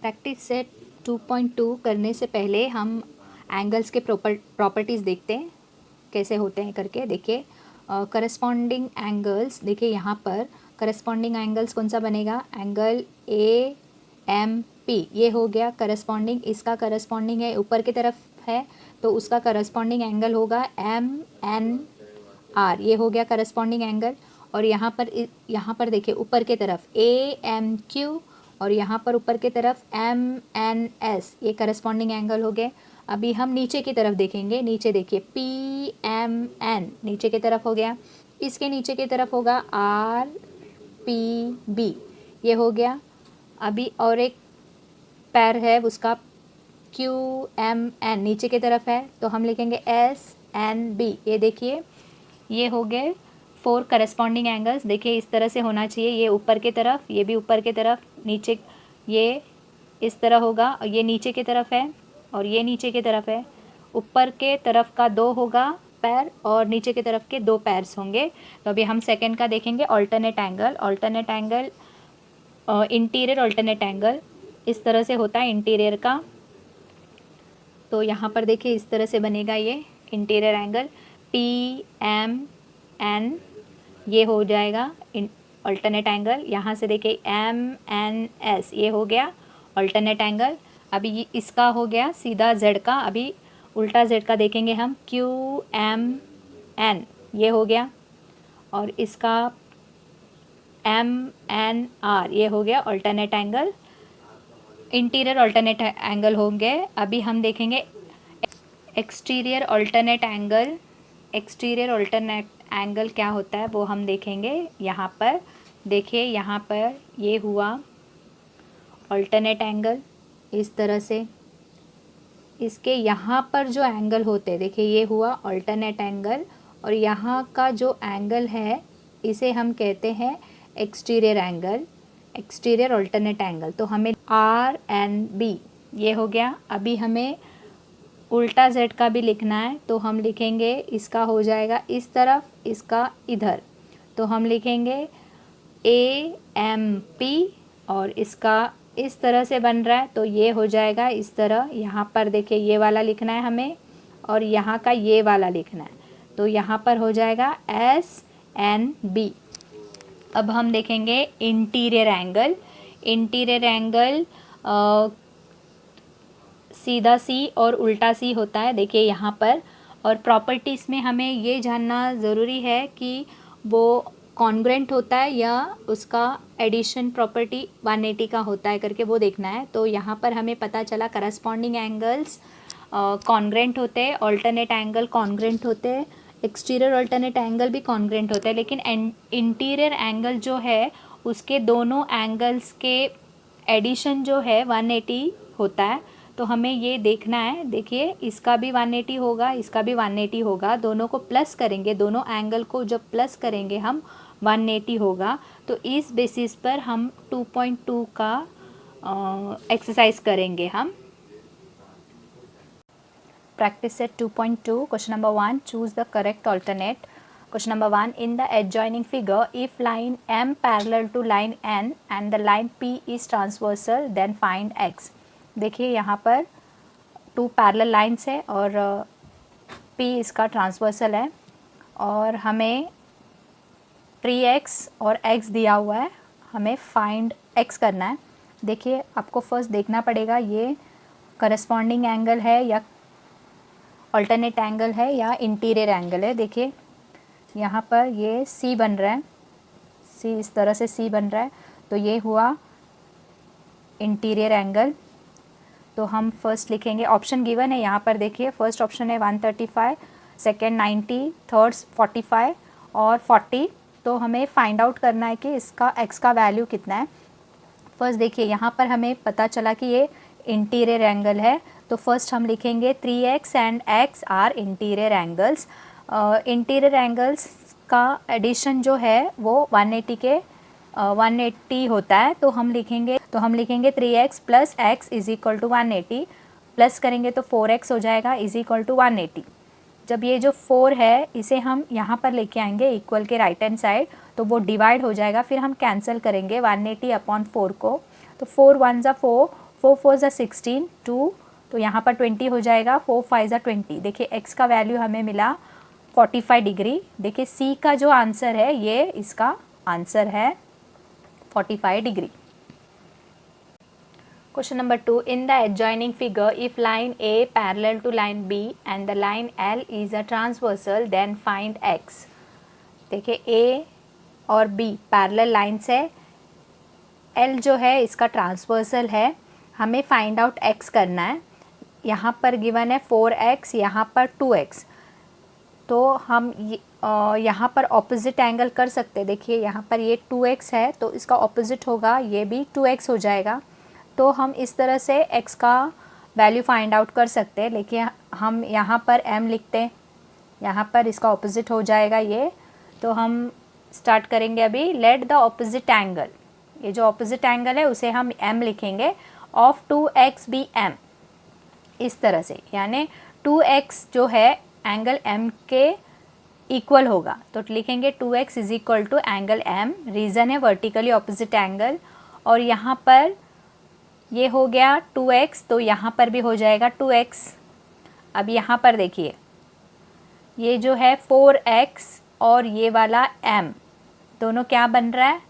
Practice set 2.2 करने से पहले हम एंगल्स के प्रॉपर्टीज़ देखते हैं कैसे होते हैं करके। देखिए करस्पॉन्डिंग एंगल्स, देखिए यहाँ पर करस्पॉन्डिंग एंगल्स कौन सा बनेगा, एंगल ए एम पी, ये हो गया करस्पॉन्डिंग। इसका करस्पॉन्डिंग है ऊपर की तरफ है तो उसका करस्पॉन्डिंग एंगल होगा एम एन आर, ये हो गया करस्पॉन्डिंग एंगल। और यहाँ पर देखिए ऊपर की तरफ ए एम क्यू और यहाँ पर ऊपर की तरफ एम एन एस, ये करस्पॉन्डिंग एंगल हो गए। अभी हम नीचे की तरफ देखेंगे, नीचे देखिए पी एम एन नीचे की तरफ हो गया, इसके नीचे की तरफ होगा आर पी बी, ये हो गया। अभी और एक पैर है उसका क्यू एम एन नीचे की तरफ है तो हम लिखेंगे एस एन बी, ये देखिए ये हो गए 4 करस्पॉन्डिंग एंगल्स। देखिए इस तरह से होना चाहिए, ये ऊपर की तरफ, ये भी ऊपर की तरफ, नीचे ये इस तरह होगा और ये नीचे की तरफ है और ये नीचे की तरफ है। ऊपर के तरफ का 2 होगा पैर और नीचे की तरफ के 2 पैर्स होंगे। तो अभी हम सेकंड का देखेंगे alternate angle. Alternate angle interior alternate angle इस तरह से होता है इंटीरियर का। तो यहाँ पर देखिए इस तरह से बनेगा ये interior angle P M N, ये हो जाएगा ऑल्टरनेट एंगल। यहाँ से देखिए एम एन एस, ये हो गया ऑल्टरनेट एंगल। अभी इसका हो गया सीधा जेड का, अभी उल्टा जेड का देखेंगे हम क्यू एम एन, ये हो गया। और इसका एम एन आर, ये हो गया alternate angle, interior alternate angle होंगे। अभी हम देखेंगे exterior alternate angle. Exterior alternate angle क्या होता है वो हम देखेंगे। यहाँ पर देखिए, यहाँ पर ये हुआ ऑल्टरनेट एंगल इस तरह से। इसके यहाँ पर जो एंगल होते हैं देखिए ये हुआ ऑल्टरनेट एंगल और यहाँ का जो एंगल है इसे हम कहते हैं exterior angle, exterior alternate angle. तो हमें आर एन बी, ये हो गया। अभी हमें उल्टा जेड का भी लिखना है तो हम लिखेंगे, इसका हो जाएगा इस तरफ, इसका इधर, तो हम लिखेंगे ए एम पी और इसका इस तरह से बन रहा है तो ये हो जाएगा इस तरह। यहाँ पर देखिए ये वाला लिखना है हमें और यहाँ का ये वाला लिखना है तो यहाँ पर हो जाएगा एस एन बी। अब हम देखेंगे इंटीरियर एंगल। इंटीरियर एंगल सीधा सी और उल्टा सी होता है देखिए यहाँ पर। और प्रॉपर्टीज़ में हमें ये जानना ज़रूरी है कि वो कॉन्ग्रेंट होता है या उसका एडिशन प्रॉपर्टी 180 का होता है करके वो देखना है। तो यहाँ पर हमें पता चला करस्पॉन्डिंग एंगल्स कॉन्ग्रेंट होते हैं, ऑल्टरनेट एंगल कॉन्ग्रेंट होते हैं, एक्सटीरियर ऑल्टरनेट एंगल भी कॉन्ग्रेंट होता है। लेकिन इंटीरियर एंगल जो है उसके दोनों एंगल्स के एडिशन जो है 180 होता है। तो हमें ये देखना है, देखिए इसका भी 180 होगा, इसका भी 180 होगा, दोनों को प्लस करेंगे, दोनों एंगल को जब प्लस करेंगे हम 180 होगा। तो इस बेसिस पर हम 2.2 का एक्सरसाइज करेंगे हम। Practice set 2.2 question number 1, choose the correct alternate. Question number 1, in the adjoining figure, if line M parallel to line N and the line P is transversal, then find X। देखिए यहाँ पर 2 parallel lines है और P इसका transversal है और हमें 3X और X दिया हुआ है, हमें फाइंड X करना है। देखिए आपको फर्स्ट देखना पड़ेगा ये करस्पॉन्डिंग एंगल है या ऑल्टरनेट एंगल है या इंटीरियर एंगल है। देखिए यहाँ पर ये C बन रहा है, C इस तरह से C बन रहा है तो ये हुआ इंटीरियर एंगल। तो हम फर्स्ट लिखेंगे, ऑप्शन गिवन है यहाँ पर देखिए, फर्स्ट ऑप्शन है 135, सेकेंड 90, थर्ड 45 और 40। तो हमें फाइंड आउट करना है कि इसका x का वैल्यू कितना है। फर्स्ट देखिए यहाँ पर हमें पता चला कि ये इंटीरियर एंगल है तो फर्स्ट हम लिखेंगे 3x and x are interior angles. Interior angles का एडिशन जो है वो 180 होता है तो हम लिखेंगे 3x plus x is equal to 180, plus करेंगे तो 4x हो जाएगा इज इक्वल टू 180। जब ये जो 4 है इसे हम यहाँ पर लेके आएंगे इक्वल के राइट हैंड साइड तो वो डिवाइड हो जाएगा, फिर हम कैंसिल करेंगे 180 अपॉन 4 को, तो 4 1 ज़ा 4, 4 4 ज़ा 16, 2 तो यहाँ पर 20 हो जाएगा, 4 5 ज़ा 20। देखिए x का वैल्यू हमें मिला 45 डिग्री। देखिए सी का जो आंसर है ये इसका आंसर है 45 degree. Question number 2. In the adjoining figure, if line A parallel to line B and the line L is a transversal, then find x. देखिए A और B पैरेलल लाइन्स है, L जो है इसका ट्रांसवर्सल है, हमें find out x करना है। यहाँ पर गिवन है 4x, यहाँ पर 2x, तो हम यहाँ पर ऑपोजिट एंगल कर सकते हैं। देखिए यहाँ पर ये 2x है तो इसका ऑपोजिट होगा, ये भी 2x हो जाएगा। तो हम इस तरह से x का वैल्यू फाइंड आउट कर सकते हैं। लेकिन हम यहाँ पर m लिखते हैं, यहाँ पर इसका ऑपोजिट हो जाएगा ये। तो हम स्टार्ट करेंगे अभी। लेट द ऑपोजिट एंगल, ये जो ऑपोजिट एंगल है उसे हम m लिखेंगे, ऑफ 2x बी m, इस तरह से, यानी 2x जो है एंगल m के इक्वल होगा। तो लिखेंगे 2x is equal to angle m, reason है वर्टिकली ऑपोजिट एंगल। और यहाँ पर ये हो गया 2x, तो यहाँ पर भी हो जाएगा 2x। अब यहाँ पर देखिए ये जो है 4x और ये वाला m दोनों क्या बन रहा है,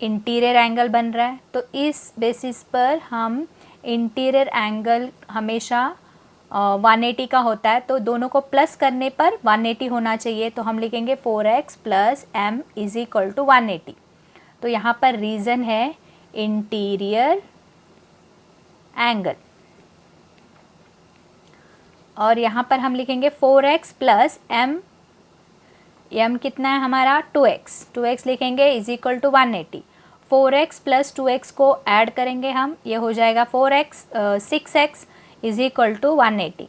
इंटीरियर एंगल बन रहा है। तो इस बेसिस पर हम इंटीरियर एंगल हमेशा 180 का होता है, तो दोनों को प्लस करने पर 180 होना चाहिए। तो हम लिखेंगे 4x plus m is equal to 180। तो यहाँ पर रीज़न है इंटीरियर एंगल, और यहाँ पर हम लिखेंगे 4x प्लस m, m कितना है हमारा 2x लिखेंगे is equal to 180। 4x plus 2x को ऐड करेंगे हम, ये हो जाएगा 6x इज इक्वल टू 180।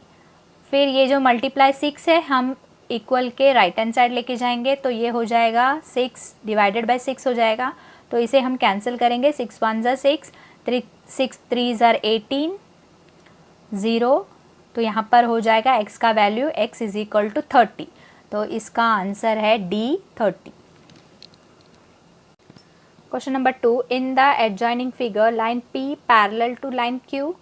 फिर ये जो मल्टीप्लाई 6 है हम इक्वल के राइट हैंड साइड लेके जाएंगे, तो ये हो जाएगा 6 डिवाइडेड बाय 6 हो जाएगा। तो इसे हम कैंसिल करेंगे, 6 1 ज़ा 6, 6 3 ज़ा 18, 0। तो यहाँ पर हो जाएगा x का value x is equal to 30। तो इसका आंसर है D 30। Question number 2. In the adjoining figure line P parallel to line Q,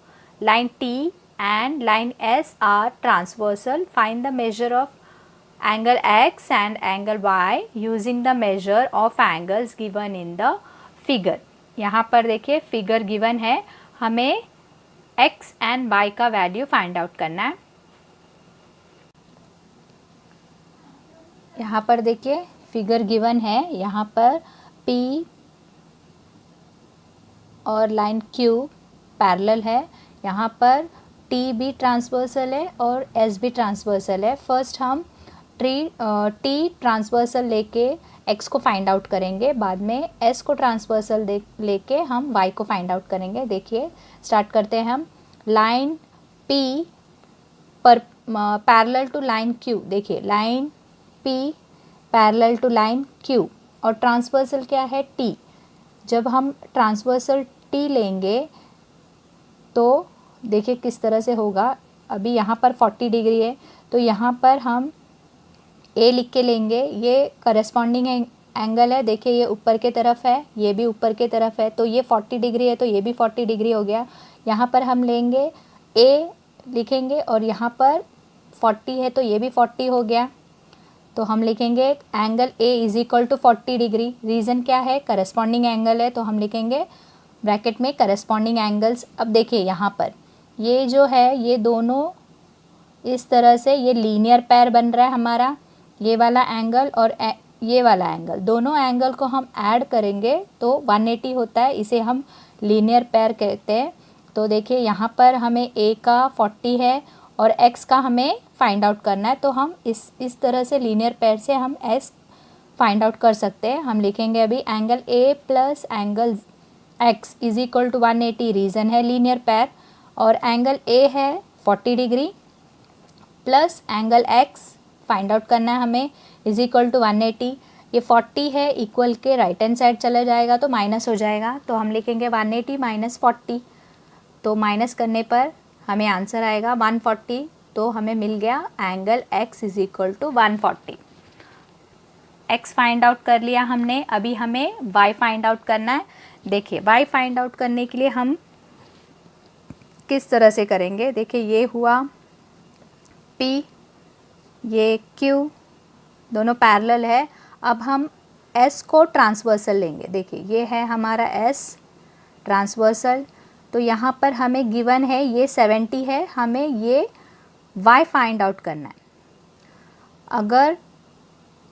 line T and line S are transversal. Find the measure of angle X and angle Y using the measure of angles given in the figure. यहाँ पर देखिए figure given है, हमें X and Y का value find out करना है। यहाँ पर देखिए फिगर गिवन है, यहाँ पर P और लाइन Q पैरेलल है, यहाँ पर T भी ट्रांसवर्सल है और S भी ट्रांसवर्सल है। फर्स्ट हम T ट्रांसवर्सल लेके X को फाइंड आउट करेंगे, बाद में S को ट्रांसवर्सल लेके हम Y को फाइंड आउट करेंगे। देखिए स्टार्ट करते हैं हम। लाइन P पर पैरेलल टू लाइन Q, देखिए line P parallel to line Q और ट्रांसवर्सल क्या है T। जब हम ट्रांसवर्सल T लेंगे तो देखिए किस तरह से होगा। अभी यहाँ पर 40 डिग्री है, तो यहाँ पर हम A लिख के लेंगे, ये करस्पॉन्डिंग एंगल है। देखिए ये ऊपर के तरफ है, ये भी ऊपर के तरफ है, तो ये 40 डिग्री है तो ये भी 40 डिग्री हो गया। यहाँ पर हम लेंगे A लिखेंगे और यहाँ पर 40 है तो ये भी 40 हो गया। तो हम लिखेंगे angle A is equal to 40 degree. Reason क्या है, करस्पॉन्डिंग एंगल है, तो हम लिखेंगे ब्रैकेट में करस्पॉन्डिंग एंगल्स। अब देखिए यहाँ पर ये जो है ये दोनों इस तरह से ये लीनियर पैर बन रहा है हमारा, ये वाला एंगल और ये वाला एंगल, दोनों एंगल को हम ऐड करेंगे तो 180 होता है, इसे हम लीनियर पैर कहते हैं। तो देखिए यहाँ पर हमें A का 40 है और X का हमें फाइंड आउट करना है, तो हम इस तरह से लीनियर पैर से हम S फाइंड आउट कर सकते हैं। हम लिखेंगे अभी angle A plus angle X is equal to 180, reason है लीनियर पैर, और एंगल A है 40 degree plus angle X find out करना है हमें इज इक्वल टू 180। ये 40 है, इक्वल के राइट हैंड साइड चला जाएगा तो माइनस हो जाएगा, तो हम लिखेंगे 180 माइनस 40। तो माइनस करने पर हमें आंसर आएगा 140। तो हमें मिल गया angle X is equal to 140। X find out कर लिया हमने, अभी हमें Y फाइंड आउट करना है। देखिए Y फाइंड आउट करने के लिए हम किस तरह से करेंगे, देखिए ये हुआ P, ये Q, दोनों पैरेलल है। अब हम S को ट्रांसवर्सल लेंगे, देखिए ये है हमारा S ट्रांसवर्सल। तो यहाँ पर हमें गिवन है ये 70 है, हमें ये Y फाइंड आउट करना है। अगर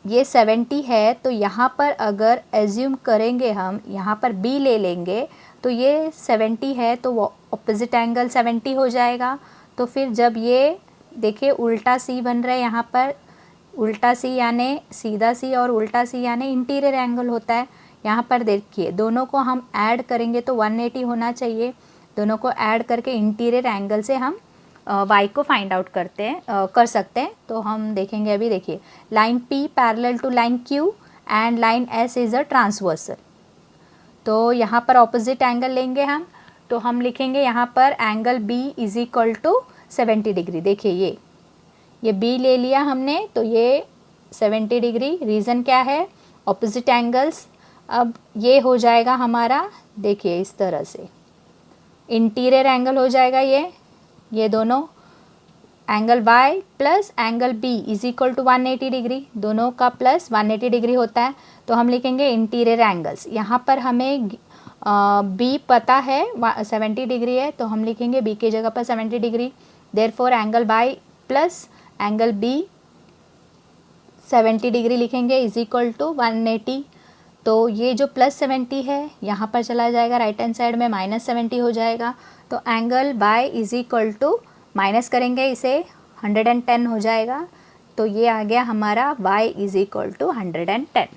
ये 70 है तो यहाँ पर अगर एज्यूम करेंगे हम, यहाँ पर B ले लेंगे तो ये 70 है तो वो ऑपोजिट एंगल 70 हो जाएगा। तो फिर जब ये देखिए उल्टा C बन रहा है, यहाँ पर उल्टा C यानी सीधा C और उल्टा C यानी इंटीरियर एंगल होता है। यहाँ पर देखिए दोनों को हम ऐड करेंगे तो 180 होना चाहिए। दोनों को ऐड करके इंटीरियर एंगल से हम y को फाइंड आउट कर सकते हैं। तो हम देखेंगे अभी, देखिए line P parallel to line Q and line S is a transversal. तो यहाँ पर ऑपोजिट एंगल लेंगे हम, तो हम लिखेंगे यहाँ पर angle B is equal to 70 degree. देखिए ये B ले लिया हमने तो ये 70 डिग्री। रीज़न क्या है, ऑपोजिट एंगल्स। अब ये हो जाएगा हमारा, देखिए इस तरह से इंटीरियर एंगल हो जाएगा ये दोनों angle Y plus angle B is equal to 180 degree, दोनों का प्लस 180 डिग्री होता है। तो हम लिखेंगे इंटीरियर एंगल्स। यहाँ पर हमें B पता है 70 डिग्री है, तो हम लिखेंगे B की जगह पर 70 degree. Therefore angle Y plus angle B 70 degree लिखेंगे इज इक्वल टू 180। तो ये जो प्लस 70 है यहाँ पर चला जाएगा, राइट हैंड साइड में -70 हो जाएगा। तो angle Y is equal to, minus करेंगे इसे, 110 हो जाएगा। तो ये आ गया हमारा Y इज इक्वल टू 110।